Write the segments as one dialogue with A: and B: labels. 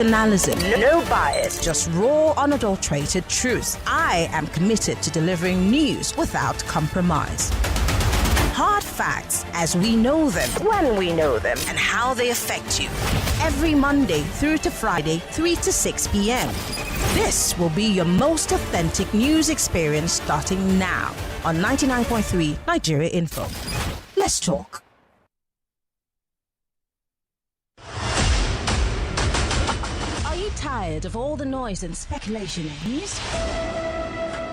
A: Analysis, no bias, just raw, unadulterated truth. I am committed to delivering news without compromise. Hard facts as we know them, when we know them, and how they affect you. Every Monday through to Friday, 3 to 6 p.m. This will be your most authentic news experience starting now on 99.3 Nigeria Info. Let's talk. Are you tired of all the noise and speculation in news?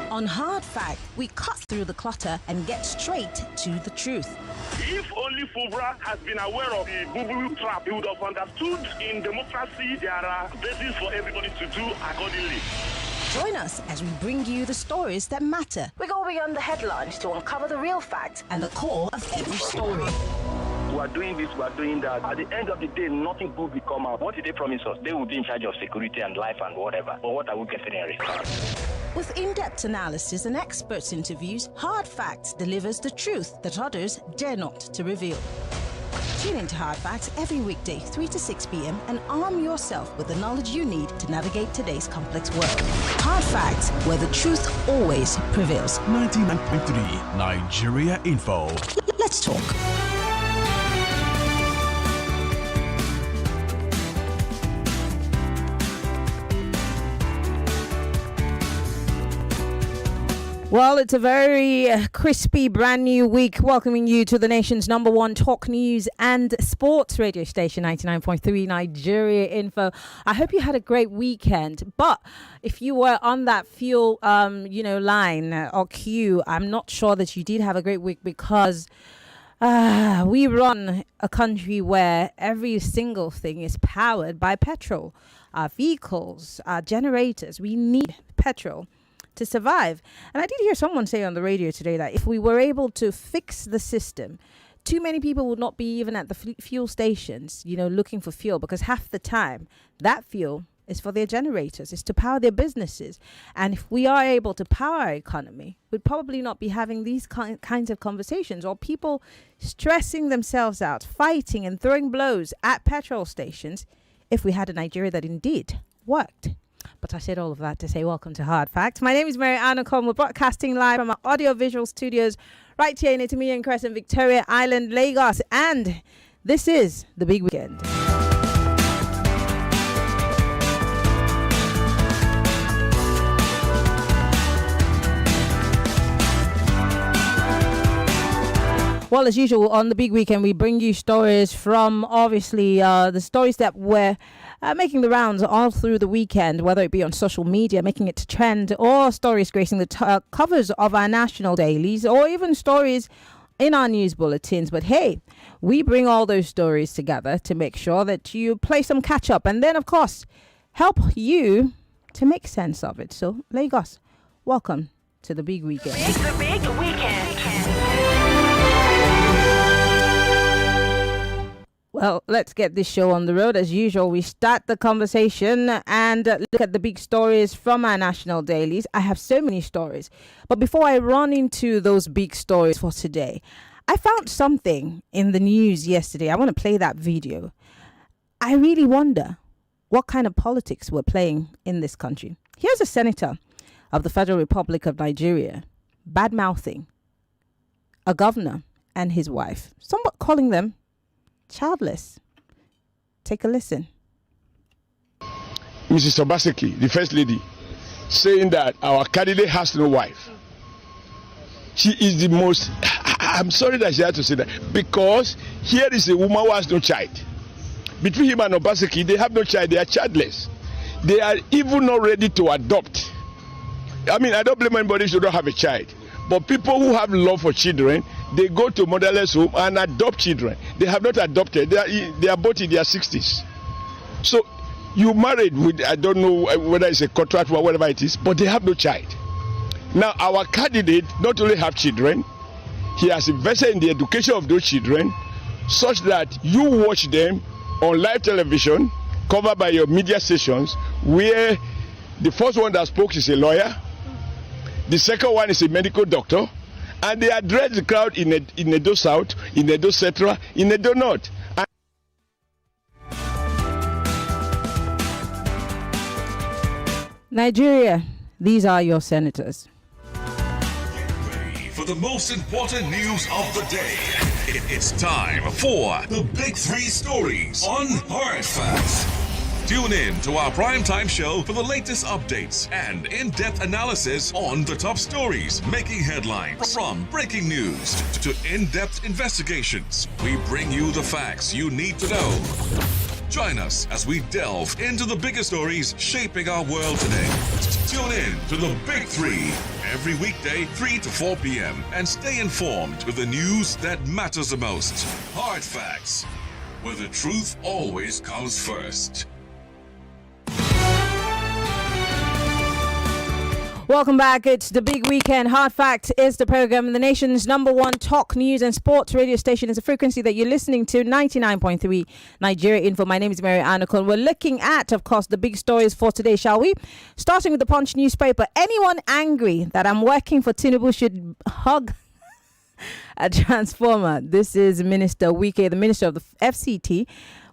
A: On Hard Fact, we cut through the clutter and get straight to the truth.
B: If only Fubra has been aware of the boo-boo trap, he would have understood in democracy there are bases for everybody to do accordingly.
A: Join us as we bring you the stories that matter. We go beyond the headlines to uncover the real facts and the core of every story.
C: We are doing this, we are doing that. At the end of the day, nothing good will come out. What did they promise us? They will be in charge of security and life and whatever. But what are we getting in return?
A: With in-depth analysis and experts' interviews, Hard Facts delivers the truth that others dare not to reveal. Tune into Hard Facts every weekday, 3 to 6 p.m. and arm yourself with the knowledge you need to navigate today's complex world. Hard Facts, where the truth always prevails.
D: 99.3 Nigeria Info.
A: Let's talk. Well, it's a very crispy, brand new week, welcoming you to the nation's #1 talk news and sports radio station, 99.3 Nigeria Info. I hope you had a great weekend. But if you were on that fuel, line or queue, I'm not sure that you did have a great week because we run a country where every single thing is powered by petrol. Our vehicles, our generators, we need petrol to survive. And I did hear someone say on the radio today that if we were able to fix the system, too many people would not be even at the fuel stations, looking for fuel, because half the time that fuel is for their generators, is to power their businesses. And if we are able to power our economy, we'd probably not be having these kinds of conversations, or people stressing themselves out, fighting and throwing blows at petrol stations, if we had a Nigeria that indeed worked. But I said all of that to say welcome to Hard Facts. My name is Maryann Okon. We're broadcasting live from our audio-visual studios right here in Itimian Crescent, Victoria Island, Lagos. And this is the big weekend. Well, as usual, on the big weekend, we bring you stories from, obviously, the stories that were making the rounds all through the weekend, whether it be on social media, making it to trend, or stories gracing the covers of our national dailies, or even stories in our news bulletins. But hey, we bring all those stories together to make sure that you play some catch up, and then, of course, help you to make sense of it. So, Lagos, welcome to the big weekend.
E: The big weekend.
A: Well, let's get this show on the road. As usual, we start the conversation and look at the big stories from our national dailies. I have so many stories. But before I run into those big stories for today, I found something in the news yesterday. I want to play that video. I really wonder what kind of politics we're playing in this country. Here's a senator of the Federal Republic of Nigeria bad-mouthing a governor and his wife, somewhat calling them childless. Take a listen.
F: Mrs. Obaseki, the first lady, saying that our candidate has no wife. She is the most, I'm sorry that she had to say that, because here is a woman who has no child. Between him and Obaseki, they have no child, they are childless. They are even not ready to adopt. I mean, I don't blame anybody who don't have a child. But people who have love for children, they go to motherless home and adopt children. They have not adopted. They are both in their 60s. So you married with, I don't know whether it's a contract or whatever it is, but they have no child. Now our candidate not only have children, he has invested in the education of those children, such that you watch them on live television, covered by your media stations, where the first one that spoke is a lawyer. The second one is a medical doctor, and they address the crowd in Edo South, in Edo Central, in Edo North.
A: Nigeria, these are your senators.
E: Ready for the most important news of the day. It's time for the Big Three Stories on Hard Facts. Tune in to our primetime show for the latest updates and in-depth analysis on the top stories making headlines. From breaking news to in-depth investigations, we bring you the facts you need to know. Join us as we delve into the biggest stories shaping our world today. Tune in to the Big Three every weekday, 3 to 4 p.m. and stay informed with the news that matters the most. Hard Facts, where the truth always comes first.
A: Welcome back. It's the big weekend. Hard Fact is the program. The nation's number one talk, news and sports radio station is a frequency that you're listening to, 99.3 Nigeria Info. My name is Maryann Okon. We're looking at, of course, the big stories for today, shall we? Starting with the Punch newspaper. Anyone angry that I'm working for Tinubu should hug a transformer. This is Minister Wike, the Minister of the FCT.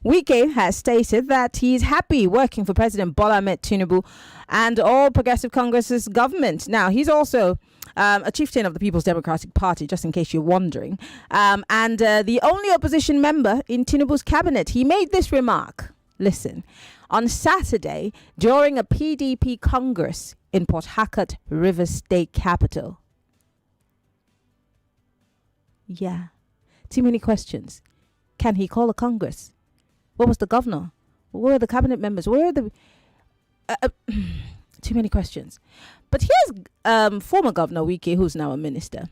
A: Wike has stated that he's happy working for President Bola Ahmed Tinubu and all Progressive Congress's government. Now, he's also a chieftain of the People's Democratic Party, just in case you're wondering, and the only opposition member in Tinubu's cabinet. He made this remark. Listen, on Saturday, during a PDP Congress in Port Harcourt, Rivers State capital. Yeah, too many questions. Can he call a Congress? What was the governor? Where are the cabinet members? Where are the... too many questions. But here's former Governor Wike, who's now a minister.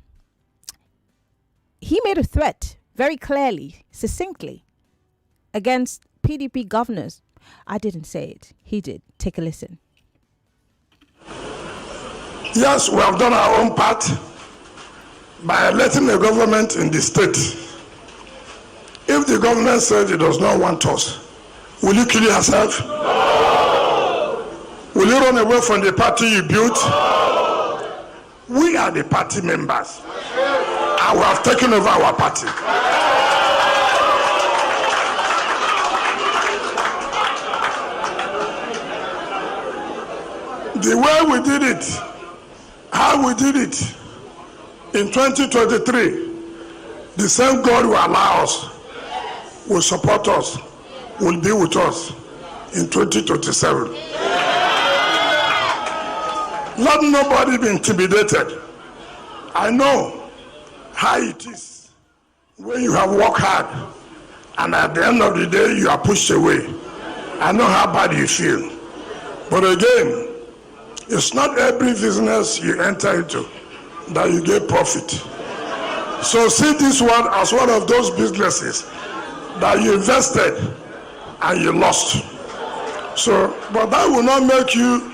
A: He made a threat very clearly, succinctly, against PDP governors. I didn't say it. He did. Take a listen.
G: Yes, we have done our own part by electing a government in the state. If the government says it does not want us, will you kill yourself? No. Will you run away from the party you built? No. We are the party members. And we have taken over our party. The way we did it, how we did it in 2023, the same God will allow us, will support us, will be with us in 2027. Let nobody be intimidated. I know how it is when you have worked hard and at the end of the day you are pushed away. I know how bad you feel. But again, it's not every business you enter into that you get profit. So see this one as one of those businesses that you invested and you lost. So, but that will not make you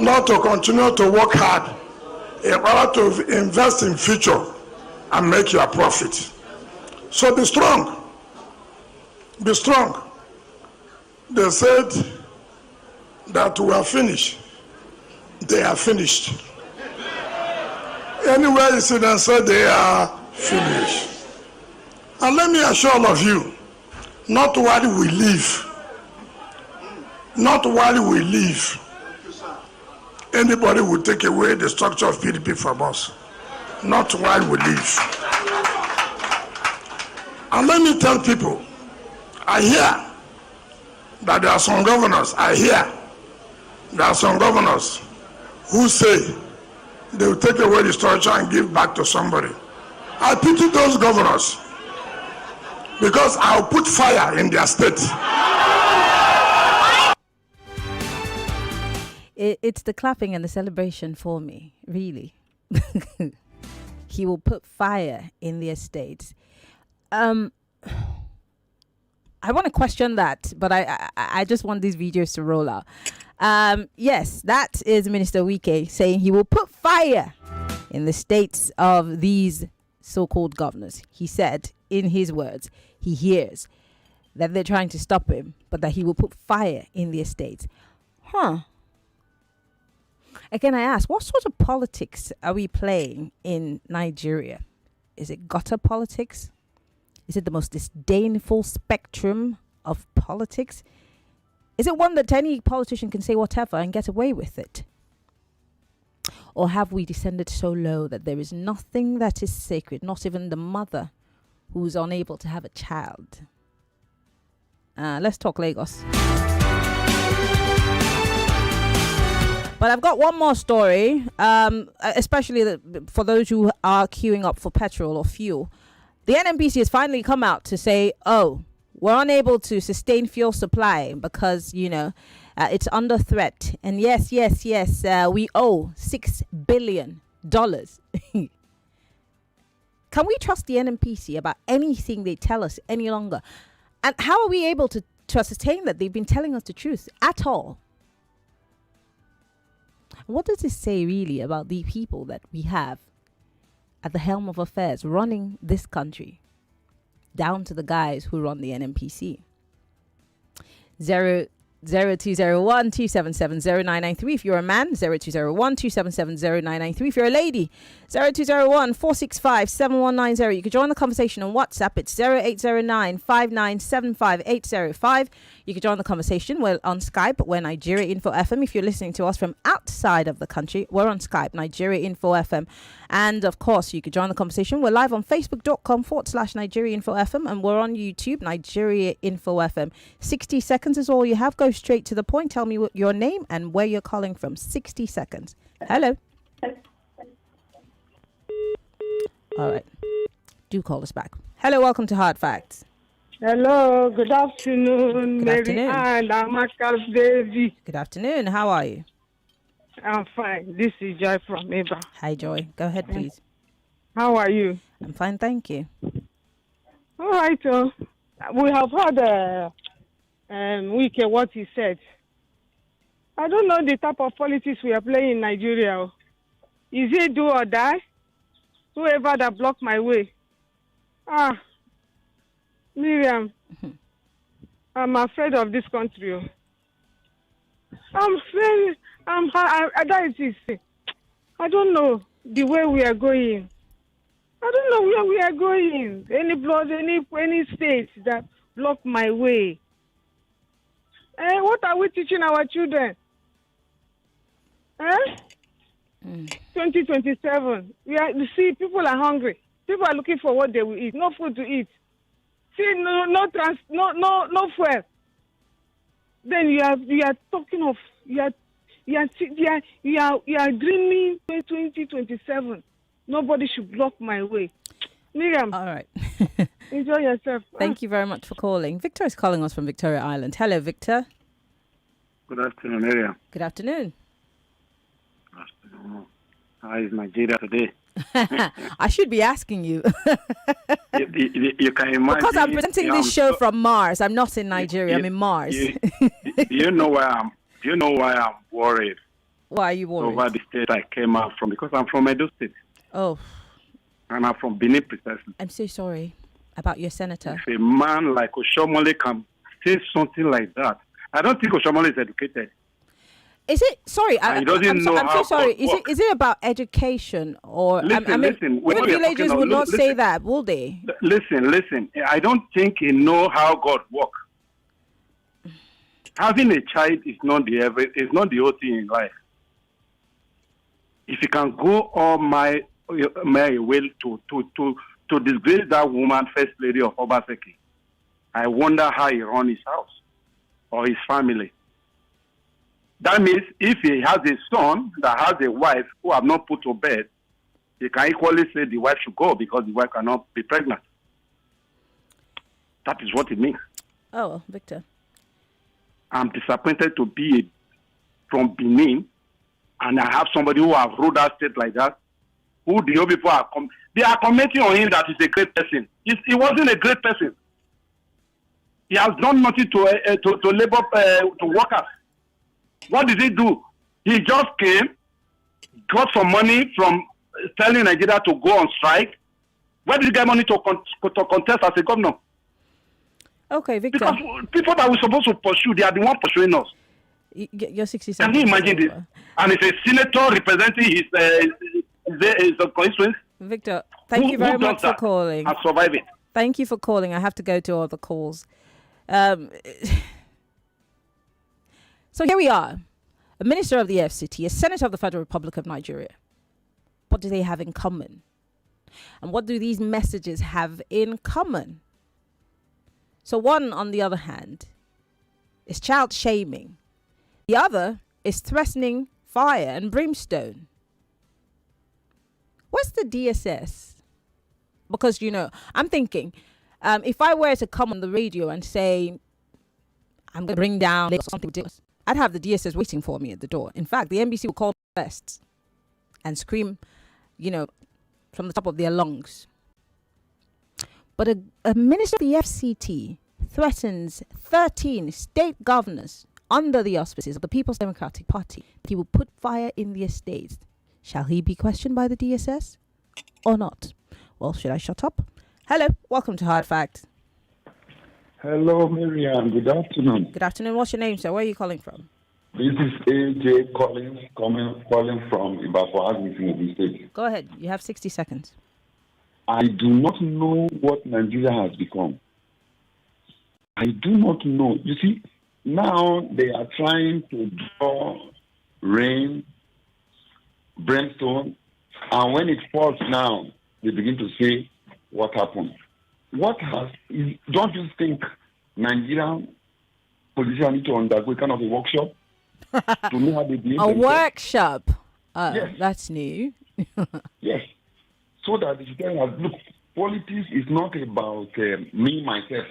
G: not to continue to work hard in order to invest in future and make your profit. So be strong. Be strong. They said that we are finished. They are finished. Anywhere you see them say they are finished. And let me assure all of you, not while we live, not while we live, anybody will take away the structure of PDP from us. Not while we live. And let me tell people, I hear that there are some governors, who say they will take away the structure and give back to somebody. I pity those governors because I'll put fire in their state.
A: It's the clapping and the celebration for me, really. He will put fire in the estates. I want to question that, but I just want these videos to roll out. Yes, that is Minister Wike saying he will put fire in the states of these so-called governors. He said, in his words, he hears that they're trying to stop him, but that he will put fire in the estates. Again, I ask, what sort of politics are we playing in Nigeria? Is it gutter politics? Is it the most disdainful spectrum of politics? Is it one that any politician can say whatever and get away with it? Or have we descended so low that there is nothing that is sacred, not even the mother who's unable to have a child? Let's talk Lagos. But I've got one more story, especially for those who are queuing up for petrol or fuel. The NNPC has finally come out to say, we're unable to sustain fuel supply because, it's under threat. And yes, we owe $6 billion. Can we trust the NNPC about anything they tell us any longer? And how are we able to ascertain that they've been telling us the truth at all? What does this say really about the people that we have at the helm of affairs running this country, down to the guys who run the NNPC? 0201 277 0993 if you're a man, 0201 277 0993 if you're a lady, 0201 465 7190. You can join the conversation on WhatsApp. It's 0809 5975 805. You can join the conversation. We're on Skype. We're Nigeria Info FM. If you're listening to us from outside of the country, we're on Skype, Nigeria Info FM. And of course, you can join the conversation. We're live on facebook.com/Nigeria Info FM, and we're on YouTube, Nigeria Info FM. 60 seconds is all you have. Go straight to the point. Tell me what your name and where you're calling from. 60 seconds. Hello. All right. Do call us back. Hello. Welcome to Hard Facts.
H: Hello. Good afternoon,
A: Good afternoon.
H: Maryann. I'm Uncle Davy.
A: Good afternoon. How are you?
H: I'm fine. This is Joy from Eva.
A: Hi, Joy. Go ahead, please.
H: How are you?
A: I'm fine, thank you.
H: All right. We have heard Wike what he said. I don't know the type of politics we are playing in Nigeria. Is it do or die? Whoever that blocked my way. Miriam, I'm afraid of this country. I don't know the way we are going. I don't know where we are going. Any state that block my way. What are we teaching our children? 2027. You see, people are hungry. People are looking for what they will eat. No food to eat. See, no fuel. Then you are talking of you are dreaming 2027. Nobody should block my way. Miriam.
A: All right.
H: Enjoy yourself.
A: Thank you very much for calling. Victor is calling us from Victoria Island. Hello, Victor.
I: Good afternoon, Miriam.
A: Good afternoon.
I: How is Nigeria today?
A: I should be asking you.
I: you can imagine.
A: Because I'm presenting this show from Mars. I'm not in Nigeria. I'm in Mars.
I: You know why I'm worried?
A: Why are you worried?
I: Over the state I came out from, because I'm from Edo State.
A: Oh.
I: And I'm from Benin precisely.
A: I'm so sorry about your senator.
I: If a man like Oshomole can say something like that, I don't think Oshomole is educated.
A: Is it? Sorry,
I: I'm
A: so sorry. Is it about education or?
I: Listen.
A: Even villagers would not say that, will they?
I: Listen. I don't think he know how God works. Having a child is not the whole thing in life. If you can go all my way to disgrace that woman, first lady of Obaseki, I wonder how he run his house or his family. That means if he has a son that has a wife who have not put to bed, he can equally say the wife should go because the wife cannot be pregnant. That is what it means.
A: Oh, Victor.
I: I'm disappointed to be from Benin, and I have somebody who have ruled that state like that, who the other people they are commenting on him that he's a great person. He wasn't a great person. He has done nothing to labor, to workers. What did he do? He just came, got some money from telling Nigeria to go on strike. Where did he get money to contest as a governor?
A: Okay, Victor.
I: Because people that we're supposed to pursue, they are the ones pursuing us.
A: You're 60 seconds.
I: Can you imagine this? And it's a senator representing his constituency.
A: Victor, thank you very much for calling.
I: And survive it.
A: Thank you for calling. I have to go to all the calls. So here we are, a minister of the FCT, a senator of the Federal Republic of Nigeria, what do they have in common? And what do these messages have in common? So one, on the other hand, is child shaming. The other is threatening fire and brimstone. What's the DSS? Because, I'm thinking, if I were to come on the radio and say, I'm going to bring down something ridiculous, I'd have the DSS waiting for me at the door. In fact, the NBC will call first and scream, from the top of their lungs. But a minister of the FCT threatens 13 state governors under the auspices of the People's Democratic Party that he will put fire in the estates. Shall he be questioned by the DSS or not? Well, should I shut up? Hello, welcome to Hard Fact.
J: Hello, Maryann. Good afternoon.
A: Good afternoon. What's your name, sir? Where are you calling from?
J: This is AJ calling from Ibadan in Ogun State.
A: Go ahead. You have 60 seconds.
J: I do not know what Nigeria has become. I do not know. You see, now they are trying to draw rain, brimstone, and when it falls now, they begin to say, what happened? Don't you think Nigerian politicians need to undergo kind of a workshop to know how they behave?
A: A workshop?
J: Yes.
A: That's new.
J: Yes. So that they should tell us, look, politics is not about me, myself.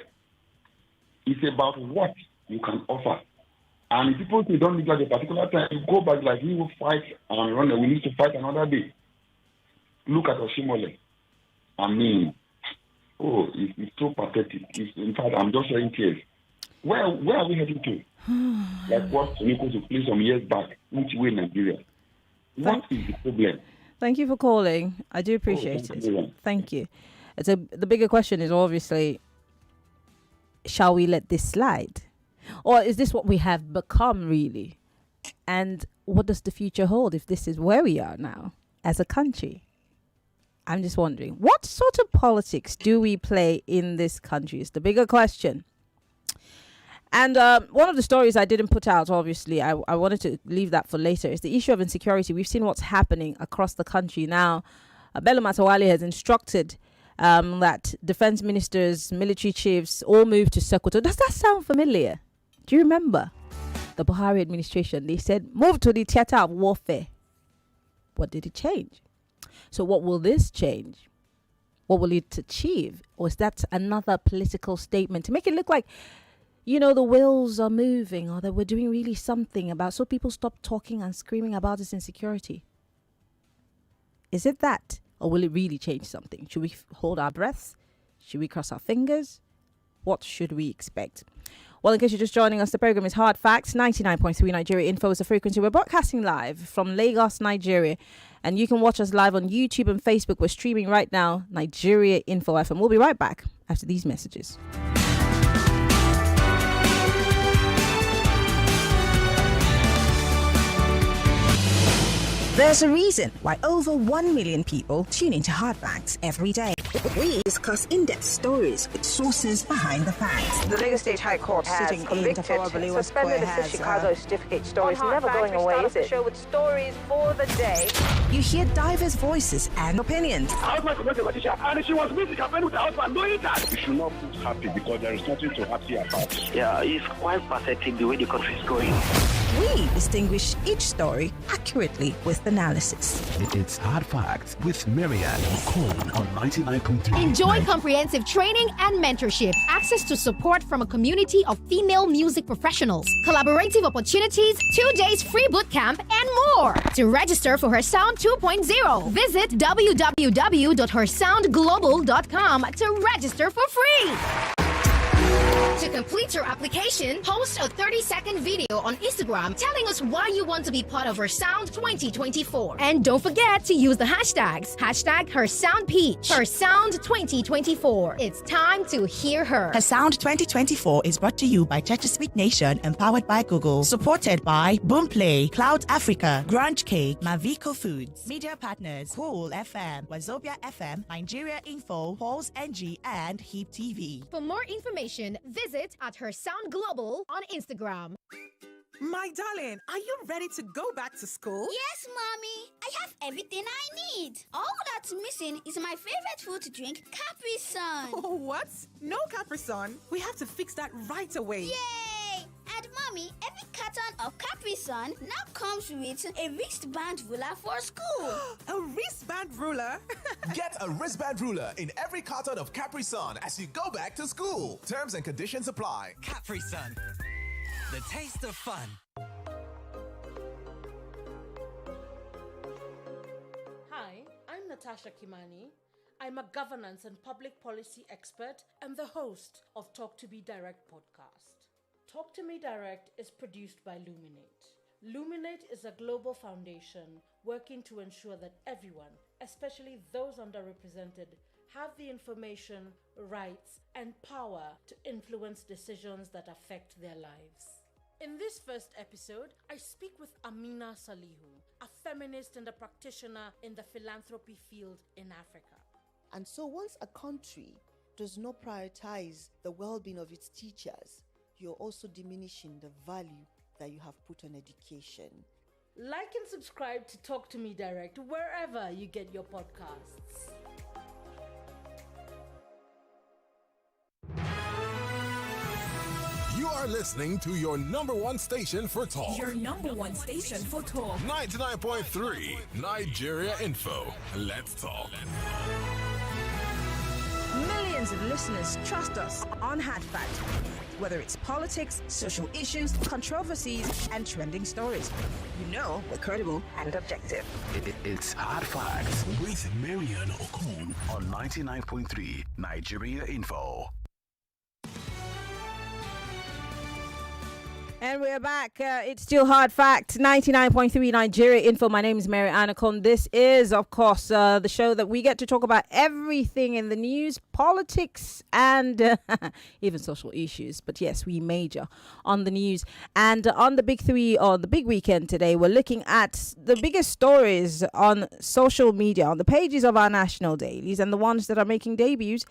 J: It's about what you can offer. And if people say don't leave at a particular time, you go back like we will fight and run, we need to fight another day. Look at Oshimole. I mean, it's so pathetic. In fact, I'm just showing tears. Where are we heading to? Like what Sokoto to play some years back, which way Nigeria? What is the problem?
A: Thank you for calling. I do appreciate it. Thank you. The bigger question is obviously, shall we let this slide? Or is this what we have become really? And what does the future hold if this is where we are now as a country? I'm just wondering, what sort of politics do we play in this country is the bigger question. And one of the stories I didn't put out, obviously, I wanted to leave that for later, is the issue of insecurity. We've seen what's happening across the country now. Bello Matawalle has instructed that defense ministers, military chiefs all move to Sokoto. Does that sound familiar? Do you remember the Buhari administration? They said, move to the theater of warfare. What did it change? So what will this change? What will it achieve? Or is that another political statement to make it look like, the wheels are moving or that we're doing really something about, so people stop talking and screaming about this insecurity? Is it that? Or will it really change something? Should we hold our breaths? Should we cross our fingers? What should we expect? Well, in case you're just joining us, the program is Hard Facts. 99.3 Nigeria Info is the frequency. We're broadcasting live from Lagos, Nigeria. And you can watch us live on YouTube and Facebook. We're streaming right now, Nigeria Info FM. We'll be right back after these messages.
K: There's a reason why over 1 million people tune into Hard Facts every day. We discuss in-depth stories with sources behind the facts.
L: The Lagos State High Court has convicted, suspended the Chicago certificate story. It's never going away, is it? Show with stories for the day.
K: You hear diverse voices and opinions.
B: And she was meeting her friend with her husband, knowing that.
F: You should not be happy because there is nothing to happy about.
C: Yeah, it's quite pathetic the way the country is going.
K: We distinguish each story accurately with analysis.
D: It's Hard Facts with Maryann Okon on 99.3.
M: Enjoy comprehensive training and mentorship, access to support from a community of female music professionals, collaborative opportunities, 2 days free bootcamp, and more. To register for Her Sound 2.0, visit www.hersoundglobal.com to register for free. To complete your application, post a 30-second video on Instagram telling us why you want to be part of Her Sound 2024. And don't forget to use the hashtags. Hashtag Her Sound Peach. Her Sound 2024. It's time to hear her.
N: Her Sound 2024 is brought to you by Checherspeak Nation and powered by Google. Supported by Boomplay, Cloud Africa, Grunge Cake, Mavico Foods. Media partners, Cool FM, Wazobia FM, Nigeria Info, Pulse NG, and Heap TV.
M: For more information, visit at Her Sound Global on Instagram.
O: My darling, are you ready to go back to school?
P: Yes, Mommy. I have everything I need. All that's missing is my favorite food to drink, Capri Sun.
O: Oh, what? No Capri Sun? We have to fix that right away.
P: Yay! And Mommy, every carton of Capri Sun now comes with a wristband ruler for school.
O: A wristband ruler?
Q: Get a wristband ruler in every carton of Capri Sun as you go back to school. Terms and conditions apply.
R: Capri Sun, the taste of fun.
S: Hi, I'm Natasha Kimani. I'm a governance and public policy expert and the host of Talk to Me Direct podcast. Talk to Me Direct is produced by Luminate. Luminate is a global foundation working to ensure that everyone, especially those underrepresented, have the information, rights, and power to influence decisions that affect their lives. In this first episode, I speak with Amina Salihu, a feminist and a practitioner in the philanthropy field in Africa.
T: And so once a country does not prioritize the well-being of its teachers, you're also diminishing the value that you have put on education.
S: Like and subscribe to Talk to Me Direct wherever you get your podcasts.
D: You are listening to your number one station for talk.
U: Your number one station for talk.
D: 99.3 Nigeria Info. Let's talk.
K: Millions of listeners trust us on Hard Fact. Whether it's politics, social issues, controversies, and trending stories, you know we're credible and objective.
D: It's Hard Facts with Maryann Okon on 99.3 Nigeria Info.
A: And we're back. It's still Hard Fact, 99.3 Nigeria Info. My name is Maryann Okon. This is, of course, the show that we get to talk about everything in the news, politics, and even social issues. But yes, we major on the news. And on the Big Three, or the big weekend today, we're looking at the biggest stories on social media, on the pages of our national dailies, and the ones that are making debuts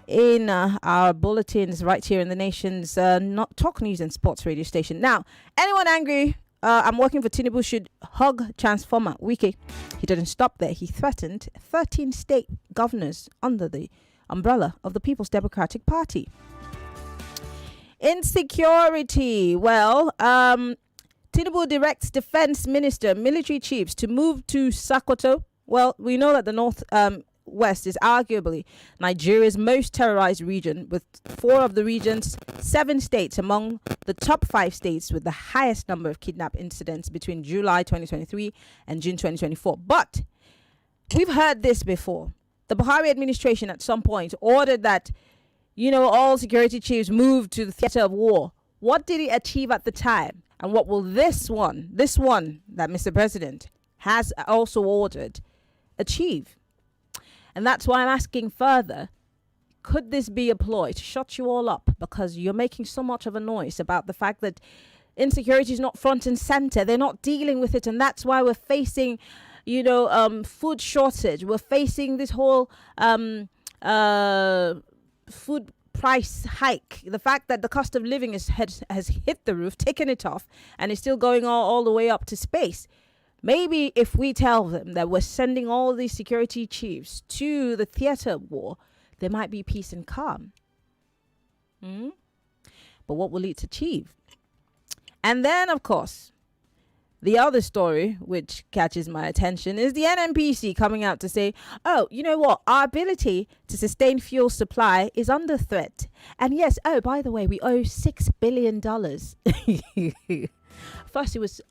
A: in our bulletins right here in the nation's not Talk News and Sports radio station. Now, anyone angry I'm working for Tinubu should hug Transformer Wike. He didn't stop there. He threatened 13 state governors under the umbrella of the People's Democratic Party. Insecurity. Well, Tinubu directs defense minister, military chiefs to move to Sokoto. Well, we know that the North West is arguably Nigeria's most terrorized region, with 4 of the region's 7 states among the top 5 states with the highest number of kidnap incidents between July 2023 and June 2024. But we've heard this before. The Buhari administration at some point ordered that, all security chiefs move to the theater of war. What did it achieve at the time? And what will this one that Mr. President has also ordered achieve? And that's why I'm asking further, could this be a ploy to shut you all up? Because you're making so much of a noise about the fact that insecurity is not front and center. They're not dealing with it. And that's why we're facing, food shortage. We're facing this whole food price hike. The fact that the cost of living has hit the roof, taken it off, and is still going all the way up to space. Maybe if we tell them that we're sending all these security chiefs to the theater of war, there might be peace and calm. But what will it achieve? And then, of course, the other story which catches my attention is the NNPC coming out to say, oh, you know what? Our ability to sustain fuel supply is under threat. And yes, by the way, we owe $6 billion. First, it was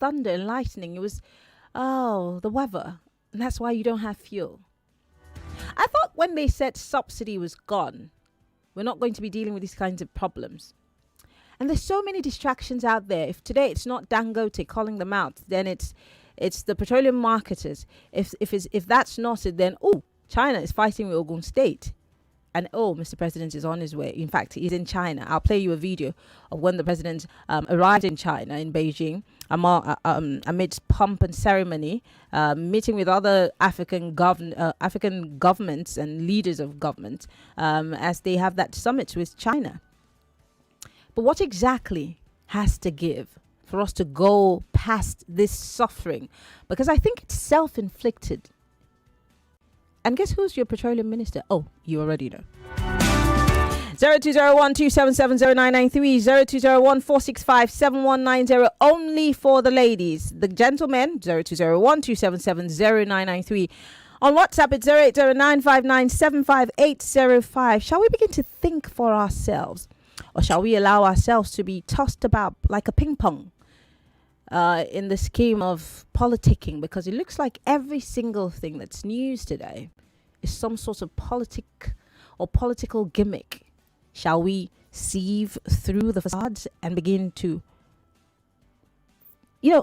A: thunder and lightning. It was, the weather. And that's why you don't have fuel. I thought when they said subsidy was gone, we're not going to be dealing with these kinds of problems. And there's so many distractions out there. If today it's not Dangote calling them out, then it's the petroleum marketers. If that's not it, then, China is fighting with Ogun State. And, Mr. President is on his way. In fact, he's in China. I'll play you a video of when the president arrived in China, in Beijing, amidst pomp and ceremony, meeting with other African governments and leaders of government as they have that summit with China. But what exactly has to give for us to go past this suffering? Because I think it's self-inflicted. And guess who's your petroleum minister? Oh, you already know. 0201-277-0993, 0201-465-7190, only for the ladies. The gentlemen, 0201-277-0993. On WhatsApp, it's 0809597585. Shall we begin to think for ourselves? Or shall we allow ourselves to be tossed about like a ping pong in the scheme of politicking? Because it looks like every single thing that's news today is some sort of politic or political gimmick. Shall we sieve through the facades and begin to,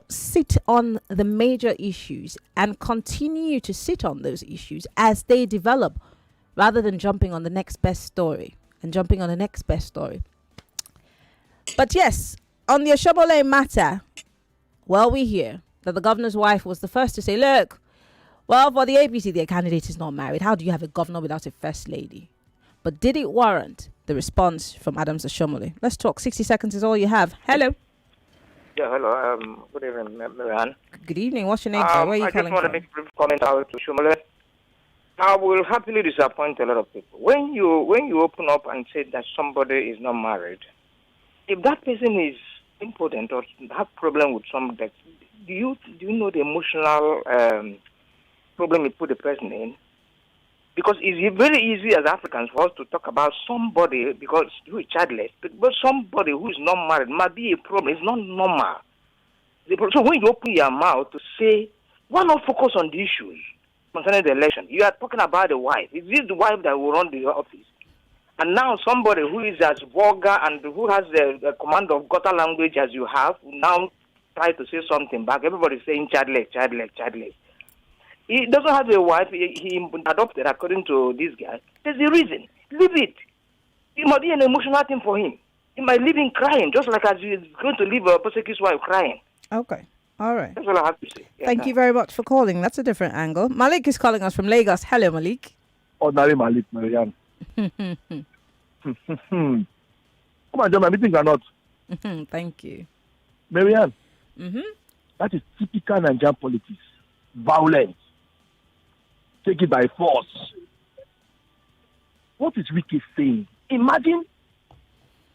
A: sit on the major issues and continue to sit on those issues as they develop, rather than jumping on the next best story and jumping on the next best story? But yes, on the Oshomole matter, well, we hear that the governor's wife was the first to say, look, well, for the APC, their candidate is not married. How do you have a governor without a first lady? But did it warrant the response from Adams Oshomole? Let's talk. 60 seconds is all you have. Hello.
E: Yeah, hello. Good evening, Maryann.
A: Good evening. What's your name, sir? Where are you
E: I
A: calling
E: just want to
A: from?
E: make a brief comment out to Oshomole. I will happily disappoint a lot of people. When you open up and say that somebody is not married, if that person is impotent or have problem with some death, do you know the emotional problem you put the person in? Because it's very easy as Africans for us to talk about somebody because who is childless, but somebody who is not married might be a problem. It's not normal. So when you open your mouth to say, why not focus on the issues concerning the election? You are talking about the wife. Is this the wife that will run the office? And now somebody who is as vulgar and who has the command of gutter language as you have, now try to say something back. Everybody's saying childless, childless, childless. He doesn't have a wife. He adopted, according to this guy. There's a reason. Leave it. It might be an emotional thing for him. He might leave him crying, just like as he's going to leave a prosecutor's wife crying.
A: Okay. All right.
E: That's all I have to say. Yeah,
A: Thank you very much for calling. That's a different angle. Malik is calling us from Lagos. Hello, Malik.
V: Ordinary Malik, Maryann. Come on, John, my meetings are not.
A: Thank you.
V: Maryann,
A: Mm-hmm.
V: that is typical Nigerian politics. Violence. Take it by force. What is Wike saying? Imagine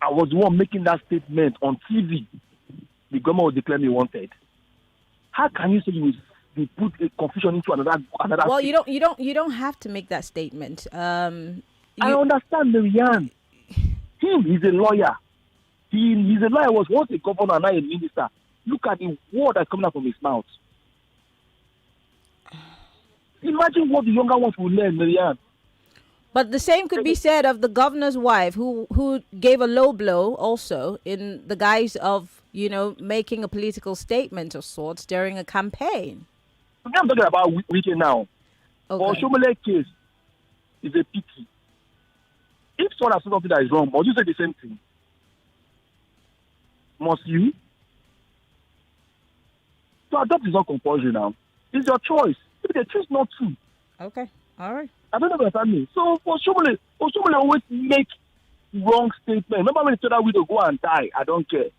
V: I was the one making that statement on TV. The government would declare me wanted. How can you say you will put a confusion into another?
A: Well, you don't have to make that statement.
V: I understand, Maryann. He's a lawyer. He's a lawyer. Was once a governor and now a minister. Look at the word that's coming out from his mouth. Imagine what the younger ones will learn, Maryann.
A: But the same could be said of the governor's wife, who gave a low blow also in the guise of, making a political statement of sorts during a campaign.
V: I'm talking about Wike now.
A: Okay.
V: For Oshomole case, is a pity. If someone has said something that is wrong, must you say the same thing? Must you? To adopt is not compulsory now. It's your choice. If they choose not to.
A: Okay. All right.
V: I don't know what that means. So for Oshomole always make wrong statement. Remember when he told that widow go and die? I don't care.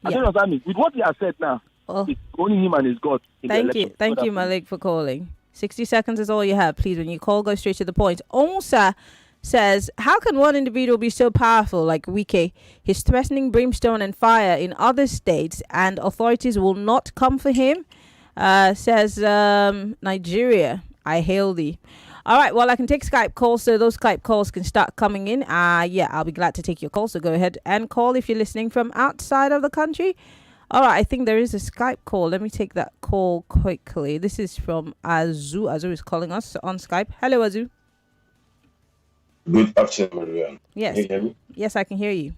V: I don't know what that means. With what he has said now, it's only him and his God.
A: Thank you, Malik, for calling. 60 seconds is all you have. Please, when you call, go straight to the point. Onsa says, how can one individual be so powerful like Wike? He's threatening brimstone and fire in other states and authorities will not come for him. Says Nigeria, I hail thee. All right, well, I can take Skype calls, so those Skype calls can start coming in. I'll be glad to take your call, so go ahead and call if you're listening from outside of the country. All right, I think there is a Skype call. Let me take that call quickly. This is from Azu. Azu is calling us on Skype. Hello, Azu.
W: Good afternoon, Maryann.
A: Yes.
W: Can you hear me?
A: Yes, I can hear you.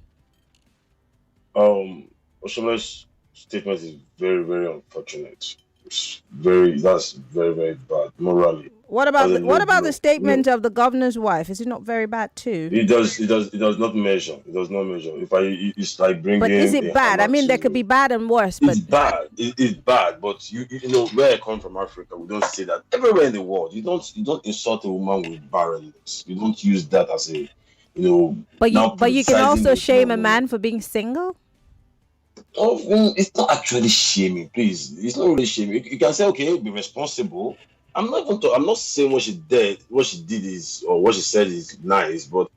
W: Oshomole's statement is very, very unfortunate. That's very, very bad morally.
A: What about the statement of the governor's wife? Is it not very bad too?
W: It does not measure. It does not measure. It's like bringing.
A: But is it bad? I mean, there could be bad and worse. But
W: it's bad. It's bad. But you know where I come from, Africa, we don't say that everywhere in the world. You don't insult a woman with barrenness. You don't use that as a
A: But you can also shame a
W: woman.
A: man for being single.
W: Oh, it's not actually shaming, please. It's not really shaming. You can say, okay, be responsible. I'm not saying what she did is, or what she said is nice, but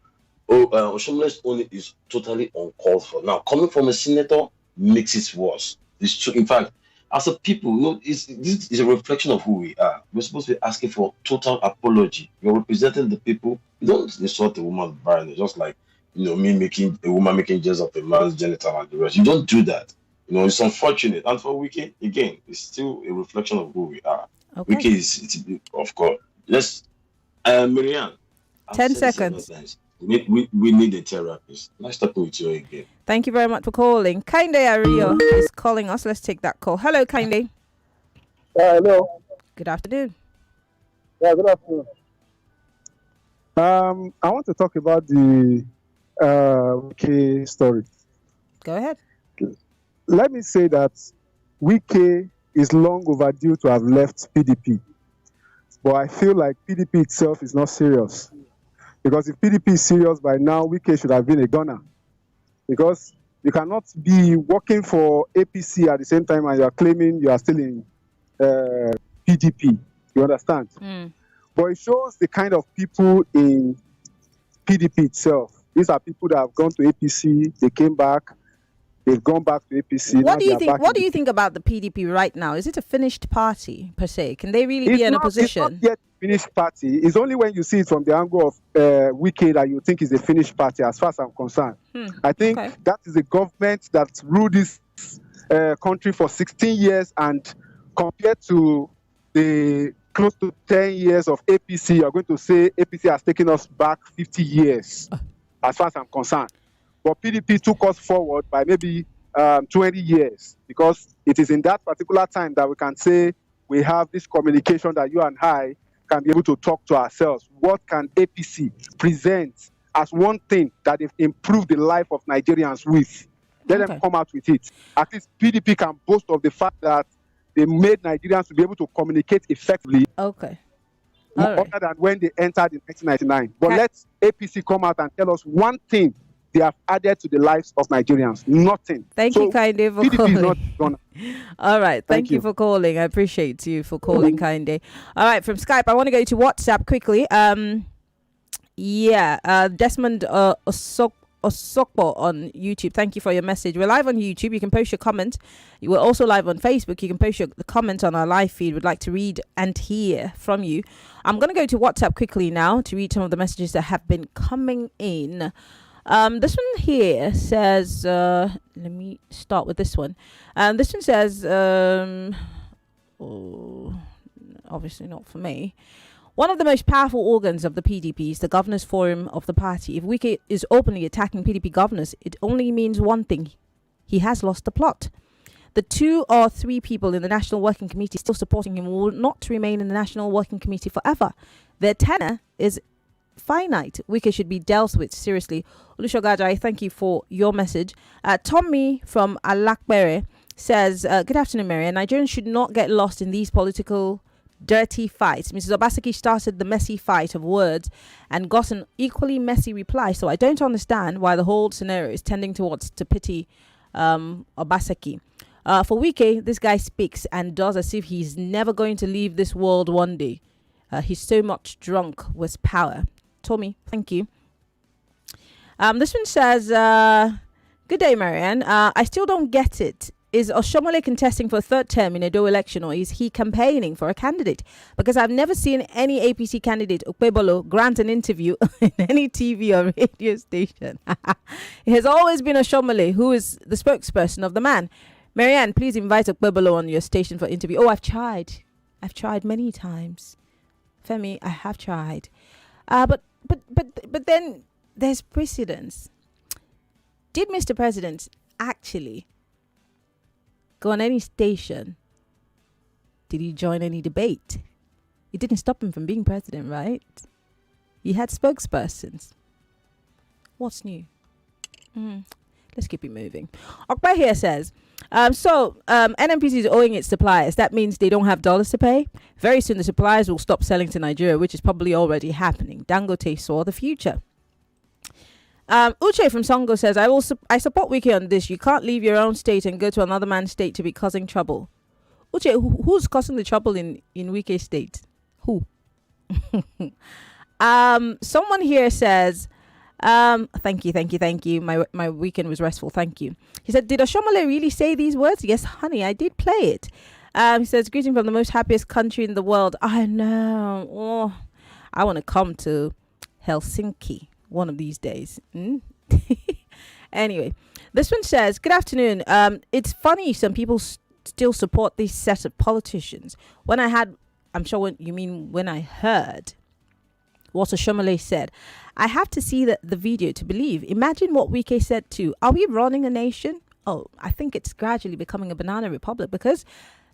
W: Oshomole's only is totally uncalled for. Now, coming from a senator makes it worse. It's true. In fact, as a people, this is a reflection of who we are. We're supposed to be asking for total apology. You're representing the people. You don't insult a woman's brand. It's just like, me making a woman making jest of a man's genital and the rest. You don't do that. It's unfortunate. And for Wike, again, it's still a reflection of who we are.
A: Okay.
W: Wike is of course. Let's, Maryann.
A: 10 seconds.
W: We need a therapist. Nice talking with you again.
A: Thank you very much for calling. Kainde Ario is calling us. Let's take that call. Hello, Kainde.
G: Hello.
A: Good afternoon.
G: Yeah, good afternoon. I want to talk about the Wike story.
A: Go ahead.
G: Let me say that Wike is long overdue to have left PDP. But I feel like PDP itself is not serious. Because if PDP is serious by now, Wike should have been a gunner. Because you cannot be working for APC at the same time and you are claiming you are still in PDP. You understand? But it shows the kind of people in PDP itself. These are people that have gone to APC, they came back, they've gone back to APC.
A: What do you think? What do you think about the PDP right now? Is it a finished party per se? Can they really be in a position?
G: It's not yet finished party. It's only when you see it from the angle of Wike that you think it's a finished party. As far as I'm concerned, I think that is a government that ruled this country for 16 years, and compared to the close to 10 years of APC, you're going to say APC has taken us back 50 years, as far as I'm concerned. But PDP took us forward by maybe 20 years, because it is in that particular time that we can say we have this communication that you and I can be able to talk to ourselves. What can APC present as one thing that they've improved the life of Nigerians with? Let them come out with it. At least PDP can boast of the fact that they made Nigerians to be able to communicate effectively.
A: Okay.
G: Other than when they entered in 1999. But let APC come out and tell us one thing they have added to the lives of Nigerians. Nothing.
A: Thank you, Kainde, for
G: PDP
A: calling.
G: is not gonna.
A: All right. Thank you for calling. I appreciate you for calling, Kainde. All right. From Skype, I want to go to WhatsApp quickly. Desmond Osokbo on YouTube. Thank you for your message. We're live on YouTube. You can post your comment. We're also live on Facebook. You can post your comment on our live feed. We'd like to read and hear from you. I'm going to go to WhatsApp quickly now to read some of the messages that have been coming in. This one here says, let me start with this one. This one says, obviously not for me. One of the most powerful organs of the PDP is the Governors Forum of the party. If Wike is openly attacking PDP governors, it only means one thing. He has lost the plot. The 2 or 3 people in the National Working Committee still supporting him will not remain in the National Working Committee forever. Their tenure is finite. Wike should be dealt with seriously. Olushogajai, thank you for your message. Tommy from Alakbere says, good afternoon, Maryann. Nigerians should not get lost in these political dirty fights. Mrs. Obaseki started the messy fight of words and got an equally messy reply. So I don't understand why the whole scenario is tending towards to pity Obaseki. For Wike, this guy speaks and does as if he's never going to leave this world one day. He's so much drunk with power. Tommy, thank you. This one says, good day, Maryann. I still don't get it. Is Oshomole contesting for a third term in a Edo election, or is he campaigning for a candidate? Because I've never seen any APC candidate, Okpebolo, grant an interview in any TV or radio station. It has always been Oshomole who is the spokesperson of the man. Maryann, please invite Okpebolo on your station for interview. Oh, I've tried. I've tried many times. Femi, I have tried. But then there's precedence. Did Mr. President actually go on any station? Did he join any debate? It didn't stop him from being president, right? He had spokespersons. What's new? Let's keep it moving. Okpa here says, NNPC is owing its suppliers. That means they don't have dollars to pay. Very soon the suppliers will stop selling to Nigeria, which is probably already happening. Dangote saw the future. Uche from Songo says, I support Wike on this. You can't leave your own state and go to another man's state to be causing trouble. Uche, who's causing the trouble in Wike state? Who? Someone here says, thank you. My weekend was restful. Thank you. He said, did Oshomole really say these words? Yes, honey, I did play it. He says, greeting from the most happiest country in the world. I know. Oh, I want to come to Helsinki one of these days. Anyway, this one says, good afternoon. It's funny some people still support this set of politicians. When I heard what Oshomole said, I have to see the video to believe. Imagine what Wike said too. Are we running a nation? Oh, I think it's gradually becoming a banana republic because,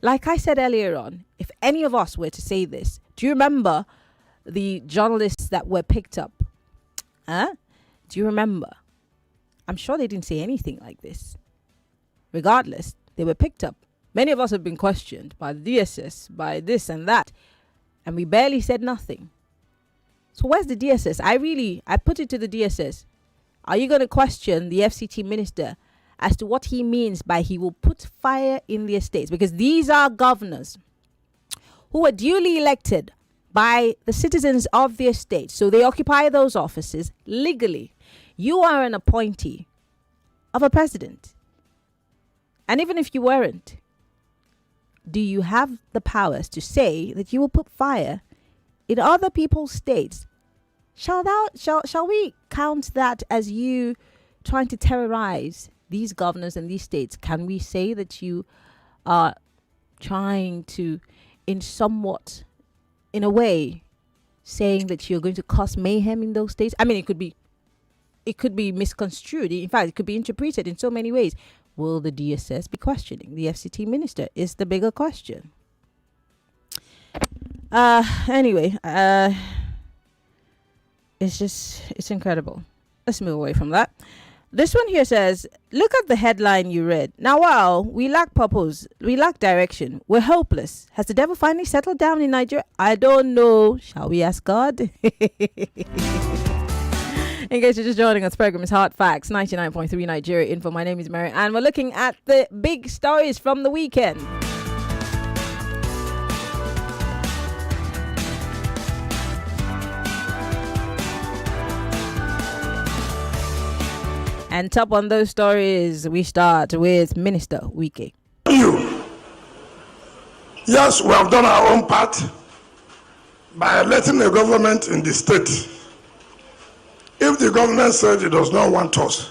A: like I said earlier on, if any of us were to say this, do you remember the journalists that were picked up? Do you remember? I'm sure they didn't say anything like this. Regardless, they were picked up. Many of us have been questioned by the DSS, by this and that, and we barely said nothing. So where's the DSS? I put it to the DSS. Are you going to question the FCT minister as to what he means by he will put fire in the estates? Because these are governors who are duly elected by the citizens of the estate. So they occupy those offices legally. You are an appointee of a president. And even if you weren't, do you have the powers to say that you will put fire in other people's states? Shall we count that as you trying to terrorize these governors and these states? Can we say that you are trying to, in a way, saying that you're going to cause mayhem in those states? I mean, it could be misconstrued. In fact, it could be interpreted in so many ways. Will the DSS be questioning the FCT minister? Is the bigger question. Anyway, it's incredible. Let's move away from that. This one here says, look at the headline you read. Now, wow, we lack purpose. We lack direction. We're hopeless. Has the devil finally settled down in Nigeria? I don't know. Shall we ask God? In case you're just joining us, program is Hard Facts, 99.3 Nigeria Info. My name is Maryann, and we're looking at the big stories from the weekend. And top on those stories, we start with Minister Wike.
H: Yes, we have done our own part by electing a government in the state. If the government said it does not want us,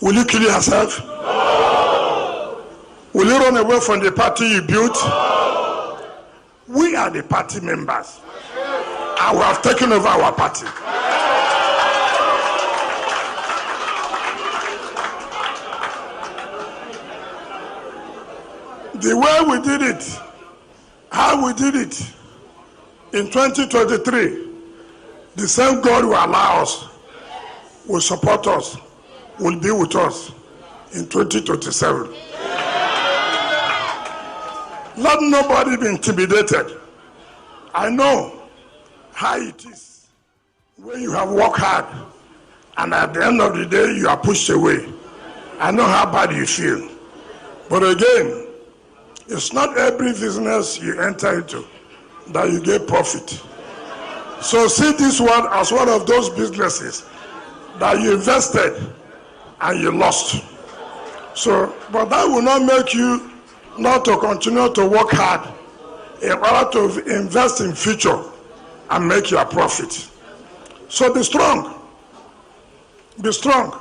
H: will you kill yourself? No. Will you run away from the party you built? No. We are the party members, and we have taken over our party. The way we did it, how we did it in 2023, the same God will allow us, will support us, will be with us in 2027. Let nobody be intimidated. I know how it is when you have worked hard and at the end of the day you are pushed away. I know how bad you feel. But again, it's not every business you enter into that you get profit. So see this one as one of those businesses that you invested and you lost. So, but that will not make you not to continue to work hard in order to invest in future and make your profit. So be strong. Be strong.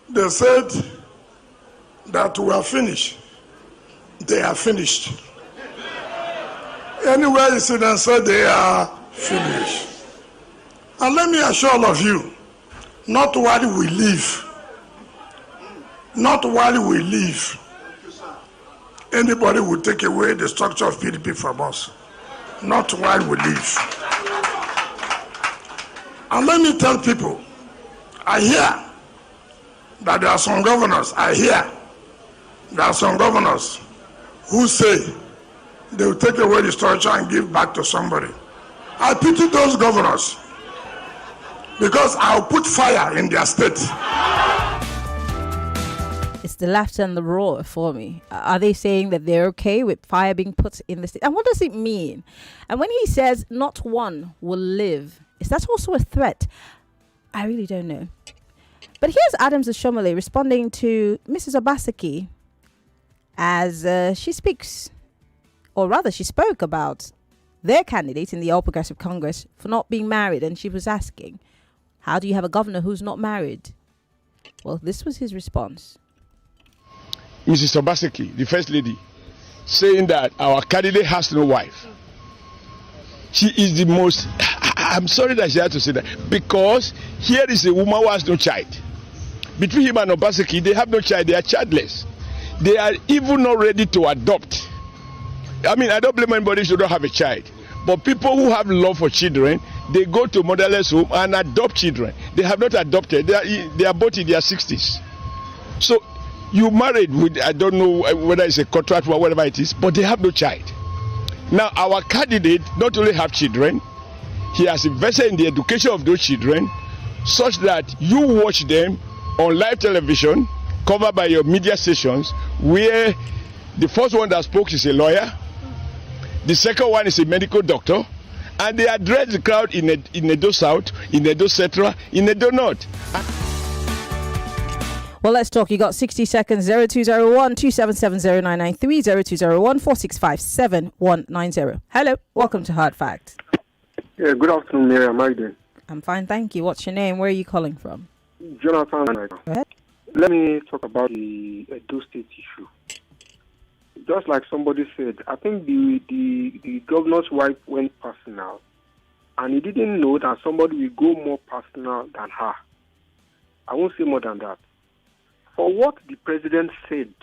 H: They said that we are finished. They are finished. Anywhere you see them say they are finished. And let me assure all of you, not while we live, not while we live, anybody will take away the structure of PDP from us. Not while we live. And let me tell people, I hear that there are some governors, who say they will take away the structure and give back to somebody. I pity those governors because I'll put fire in their state.
A: It's the laughter and the roar for me. Are they saying that they're okay with fire being put in the state? And what does it mean? And when he says not one will live, is that also a threat? I really don't know. But here's Adams Ashomole responding to Mrs. Obaseki as she speaks, or rather she spoke about their candidate in the All Progressive Congress for not being married. And she was asking, how do you have a governor who's not married? Well, this was his response.
F: Mrs. Obaseki, the first lady, saying that our candidate has no wife. She is the most... I'm sorry that she had to say that, because here is a woman who has no child. Between him and Obaseki, they have no child. They are childless. They are even not ready to adopt. I mean, I don't blame anybody who don't have a child. But people who have love for children, they go to motherless home and adopt children. They have not adopted. They are both in their 60s. So you married with, I don't know whether it's a contract or whatever it is, but they have no child. Now, our candidate not only have children, he has invested in the education of those children such that you watch them on live television covered by your media stations, where the first one that spoke is a lawyer, the second one is a medical doctor, and they address the crowd in Edo South, in Edo Central, in Edo North.
A: Well, let's talk. You got 60 seconds. 0201 277 0993 0201 465 7190. Hello, welcome to Hard Facts.
I: Yeah, good afternoon, Maryann. How are you doing?
A: I'm fine, thank you. What's your name? Where are you calling from?
I: Jonathan.
A: Go ahead.
I: Let me talk about the Edo State issue. Just like somebody said, I think the governor's wife went personal, and he didn't know that somebody will go more personal than her. I won't say more than that. For what the president said,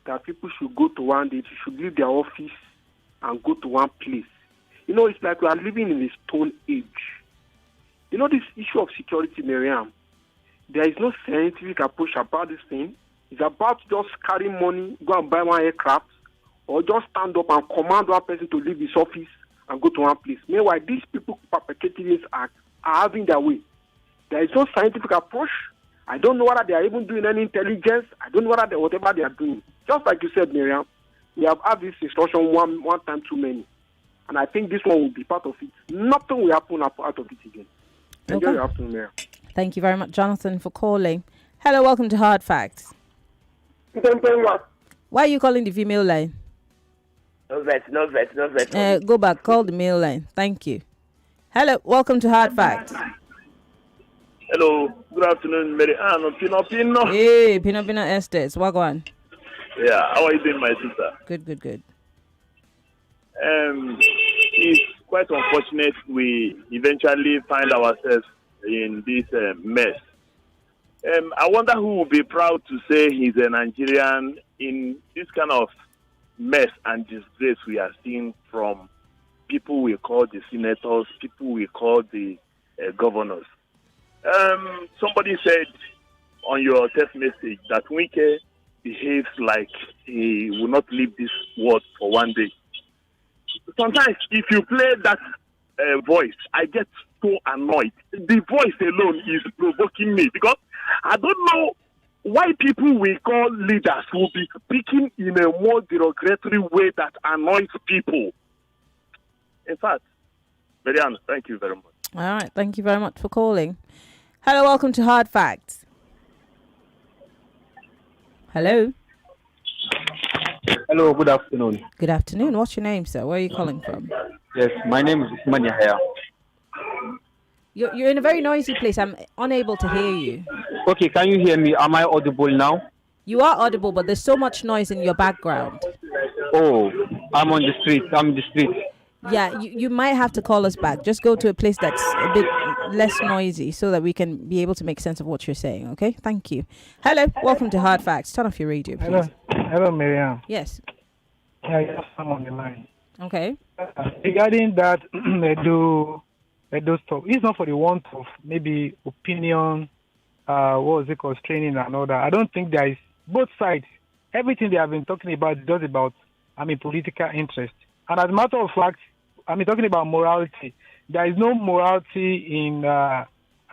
I: that people should go to one day, should leave their office and go to one place. You know, it's like we are living in a stone age. You know, this issue of security, Maryann, there is no scientific approach about this thing. It's about just carrying money, go and buy one aircraft, or just stand up and command one person to leave his office and go to one place. Meanwhile, these people perpetrating this act are having their way. There is no scientific approach. I don't know whether they are even doing any intelligence. I don't know whatever they are doing. Just like you said, Maryann, we have had this instruction one time too many. And I think this one will be part of it. Nothing will happen out of it again. Enjoy your afternoon, Maryann.
A: Thank you very much, Jonathan, for calling. Hello, welcome to Hard Facts. Why are you calling the female line?
J: No vet.
A: Go back, call the male line. Thank you. Hello, welcome to Hard Facts.
L: Hello, good afternoon, Maryann. Pino.
A: Hey, Pino Estates. Wagwan.
L: Yeah, how are you doing, my sister?
A: Good.
L: It's quite unfortunate we eventually find ourselves in this mess. I wonder who will be proud to say he's a Nigerian in this kind of mess and disgrace we are seeing from people we call the senators, people we call the governors. Somebody said on your text message that Wike behaves like he will not leave this world for one day. Sometimes if you play that voice, I get so annoyed. The voice alone is provoking me because I don't know why people we call leaders will be speaking in a more derogatory way that annoys people. In fact, Maryann, thank you very much.
A: All right, thank you very much for calling. Hello, welcome to Hard Facts. Hello.
X: Hello, good afternoon.
A: Good afternoon. What's your name, sir? Where are you calling from?
X: Yes, my name is Usman Yahya.
A: You're in a very noisy place. I'm unable to hear you.
X: Okay, can you hear me? Am I audible now?
A: You are audible, but there's so much noise in your background.
X: Oh, I'm on the street. I'm in the street.
A: Yeah, you might have to call us back. Just go to a place that's a bit less noisy so that we can be able to make sense of what you're saying, okay? Thank you. Hello, welcome to Hard Facts. Turn off your radio, please.
Y: Hello, Maryann.
A: Yes.
Y: Yeah, you have someone on the line.
A: Okay.
Y: Regarding that Edo stuff, it's not for the want of maybe opinion, what was it called, training and all that. I don't think there is, both sides, everything they have been talking about is just about, political interest. And as a matter of fact, talking about morality, there is no morality in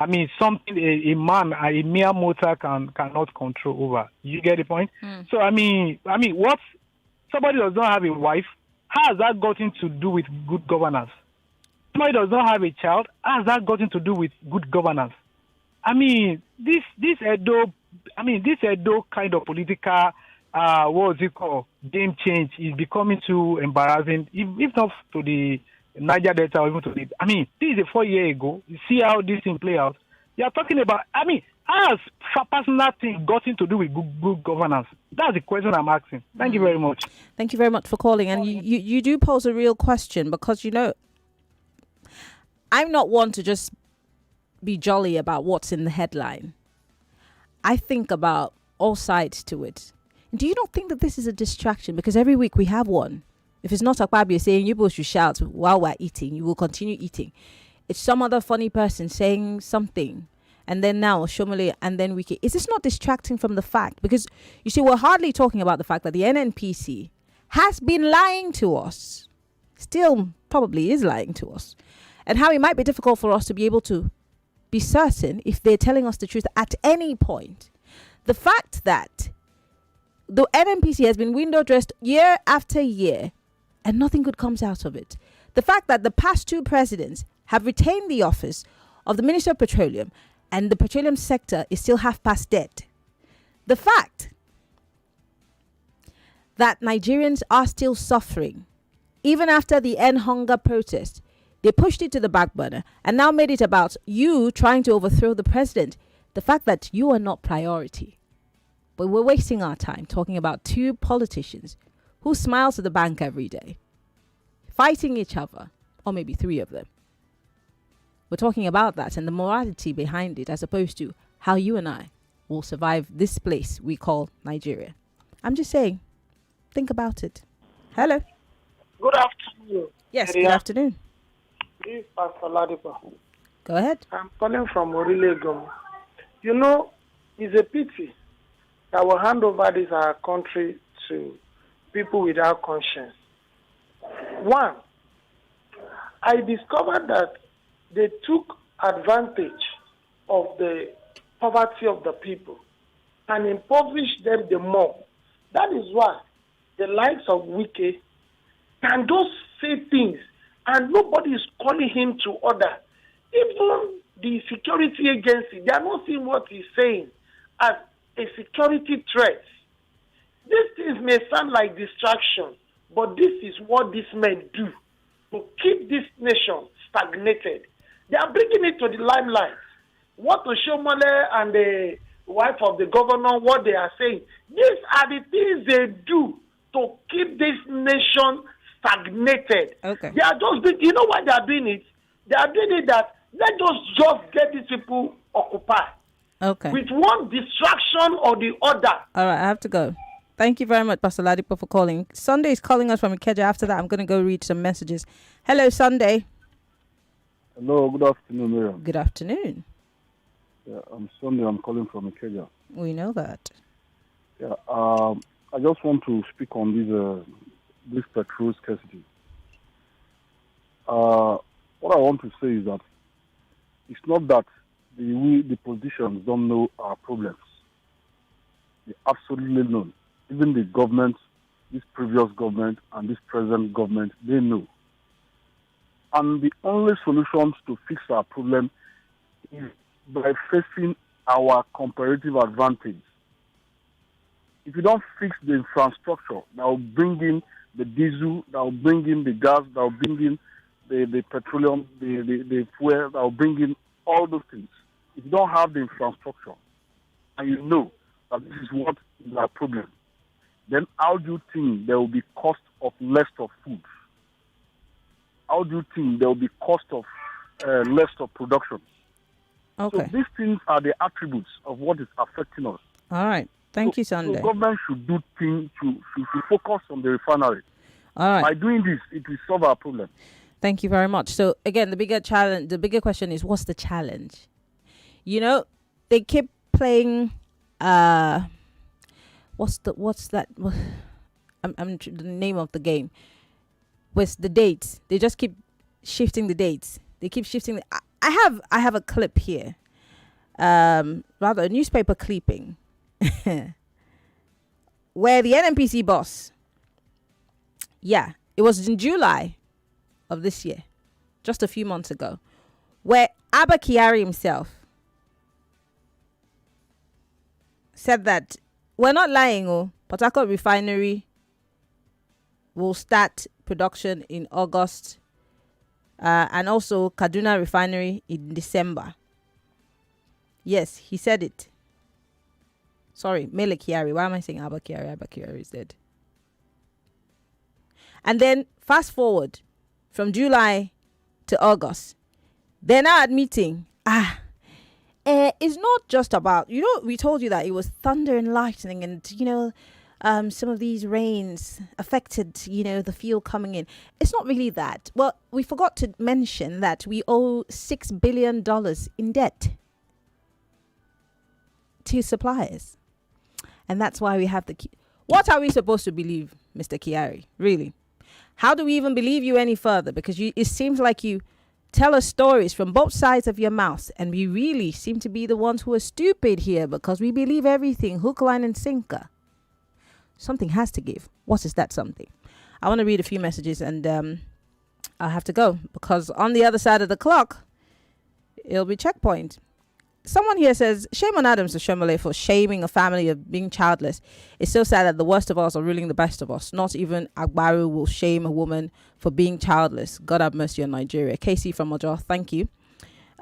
Y: I mean, something a man, a mere mortal cannot control over. You get the point? So I mean, what somebody does not have a wife, how has that gotten to do with good governance? Somebody does not have a child, how has that gotten to do with good governance? I mean, this Edo kind of political, what is it called, game change is becoming too embarrassing, if not to the Niger Delta or even to the, I mean, this is a 4 year ago. You see how this thing play out. You are talking about, I mean, how has personal thing gotten to do with good governance? That's the question I'm asking. Thank you very much.
A: Thank you very much for calling. And you do pose a real question because, you know, I'm not one to just be jolly about what's in the headline. I think about all sides to it. Do you not think that this is a distraction? Because every week we have one. If it's not Akpabio saying you both should shout while we're eating, you will continue eating. It's some other funny person saying something. And then now Shomole and then Wike. Is this not distracting from the fact? Because you see, we're hardly talking about the fact that the NNPC has been lying to us. Still probably is lying to us. And how it might be difficult for us to be able to be certain if they're telling us the truth at any point. The fact that the NNPC has been window dressed year after year and nothing good comes out of it. The fact that the past two presidents have retained the office of the Minister of Petroleum and the petroleum sector is still half past dead. The fact that Nigerians are still suffering, even after the end hunger protest, they pushed it to the back burner and now made it about you trying to overthrow the president. The fact that you are not priority. But we're wasting our time talking about two politicians who smile to the bank every day, fighting each other, or maybe three of them. We're talking about that and the morality behind it as opposed to how you and I will survive this place we call Nigeria. I'm just saying, think about it. Hello.
B: Good afternoon.
A: Yes, good afternoon.
B: This is Pastor Ladipo.
A: Go ahead.
B: I'm calling from Orilegum. You know, it's a pity that will hand over this our country to people without conscience. One, I discovered that they took advantage of the poverty of the people and impoverished them the more. That is why the likes of Wike can just say things and nobody is calling him to order. Even the security agency, they are not seeing what he's saying as a security threat. These things may sound like distraction, but this is what these men do to keep this nation stagnated. They are bringing it to the limelight. What Oshomole and the wife of the governor, what they are saying, these are the things they do to keep this nation stagnated.
A: Okay.
B: They are just, you know why they are doing it? They are doing it that let us just get these people occupied.
A: Okay.
B: With one distraction or the other.
A: All right, I have to go. Thank you very much, Pastor Ladipo, for calling. Sunday is calling us from Ikeja. After that, I'm going to go read some messages. Hello, Sunday.
C: Hello, good afternoon, Miriam.
A: Good afternoon.
C: Yeah, I'm Sunday. I'm calling from Ikeja.
A: We know that.
C: Yeah, I just want to speak on this petrol scarcity. What I want to say is that it's not that the politicians don't know our problems. They absolutely know. Even the government, this previous government and this present government, they know. And the only solutions to fix our problem is by facing our comparative advantage. If you don't fix the infrastructure that will bring in the diesel, that will bring in the gas, that will bring in the petroleum, the fuel, that will bring in all those things. If you don't have the infrastructure and you know that this is what is our problem, then how do you think there will be cost of less of food? How do you think there will be cost of less of production?
A: Okay.
C: So these things are the attributes of what is affecting us.
A: All right. Thank you, Sunday.
C: So government should do things to focus on the refinery.
A: All right.
C: By doing this, it will solve our problem.
A: Thank you very much. So again, the bigger question is, what's the challenge? You know, they keep playing. What's that? I'm the name of the game. With the dates, they just keep shifting the dates. They keep shifting. I have a clip here, rather a newspaper clipping where the NNPC boss, it was in July of this year, just a few months ago, where Abba Kyari himself said that we're not lying, Port Harcourt refinery will start production in August, and also Kaduna refinery in December. Yes, he said it. Sorry, Mele Kyari. Why am I saying Abba Kyari? Abba Kyari is dead. And then fast forward from July to August, they're now admitting, it's not just about, we told you that it was thunder and lightning and, some of these rains affected, the fuel coming in. It's not really that. Well, we forgot to mention that we owe $6 billion in debt to suppliers. And that's why we have what are we supposed to believe, Mr. Kyari? Really? How do we even believe you any further? Because it seems like you tell us stories from both sides of your mouth, and we really seem to be the ones who are stupid here because we believe everything, hook, line, and sinker. Something has to give. What is that something? I want to read a few messages, and I'll have to go because on the other side of the clock, it'll be checkpoint. Someone here says, shame on Adams Oshomole for shaming a family of being childless. It's so sad that the worst of us are ruling the best of us. Not even Agbaru will shame a woman for being childless. God have mercy on Nigeria. Casey from Ojo, thank you.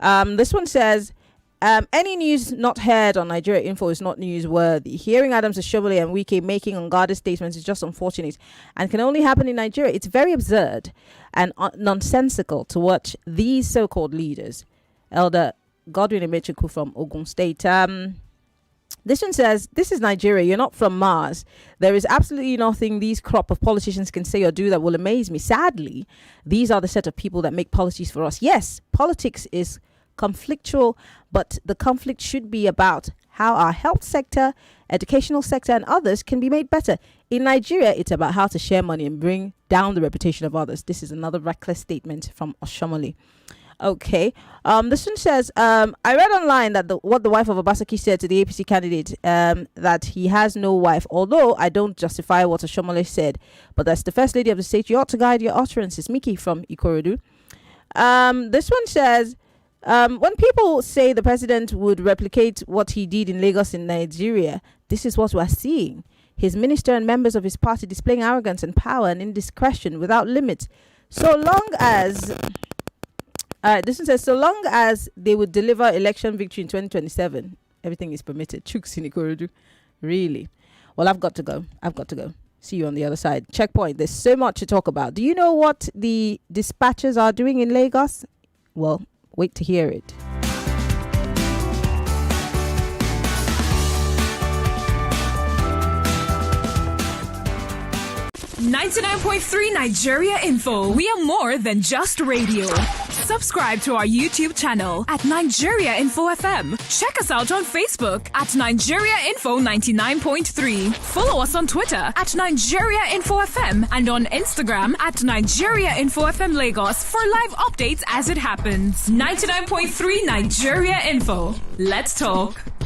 A: This one says, any news not heard on Nigeria Info is not newsworthy. Hearing Adams Oshomole and Wike making unguarded statements is just unfortunate and can only happen in Nigeria. It's very absurd and nonsensical to watch these so-called leaders. Elder Godwin Emechiku from Ogun State. This one says, this is Nigeria. You're not from Mars. There is absolutely nothing these crop of politicians can say or do that will amaze me. Sadly, these are the set of people that make policies for us. Yes, politics is conflictual, but the conflict should be about how our health sector, educational sector, and others can be made better. In Nigeria, it's about how to share money and bring down the reputation of others. This is another reckless statement from Oshomole. Okay. This one says, I read online that what the wife of Obaseki said to the APC candidate, that he has no wife. Although I don't justify what Oshomole said, but that's the first lady of the state. You ought to guide your utterances. Miki from Ikorodu. This one says, when people say the president would replicate what he did in Lagos in Nigeria, this is what we're seeing. His minister and members of his party displaying arrogance and power and indiscretion without limit. So long as this one says, so long as they would deliver election victory in 2027, everything is permitted. Chuks in Ikorodu. Really? Well, I've got to go. See you on the other side. Checkpoint. There's so much to talk about. Do you know what the dispatchers are doing in Lagos? Well, wait to hear it.
U: 99.3 Nigeria Info. We are more than just radio. Subscribe to our YouTube channel at Nigeria Info FM. Check us out on Facebook at Nigeria Info 99.3. Follow us on Twitter at Nigeria Info FM and on Instagram at Nigeria Info FM Lagos for live updates as it happens. 99.3 Nigeria Info. Let's talk.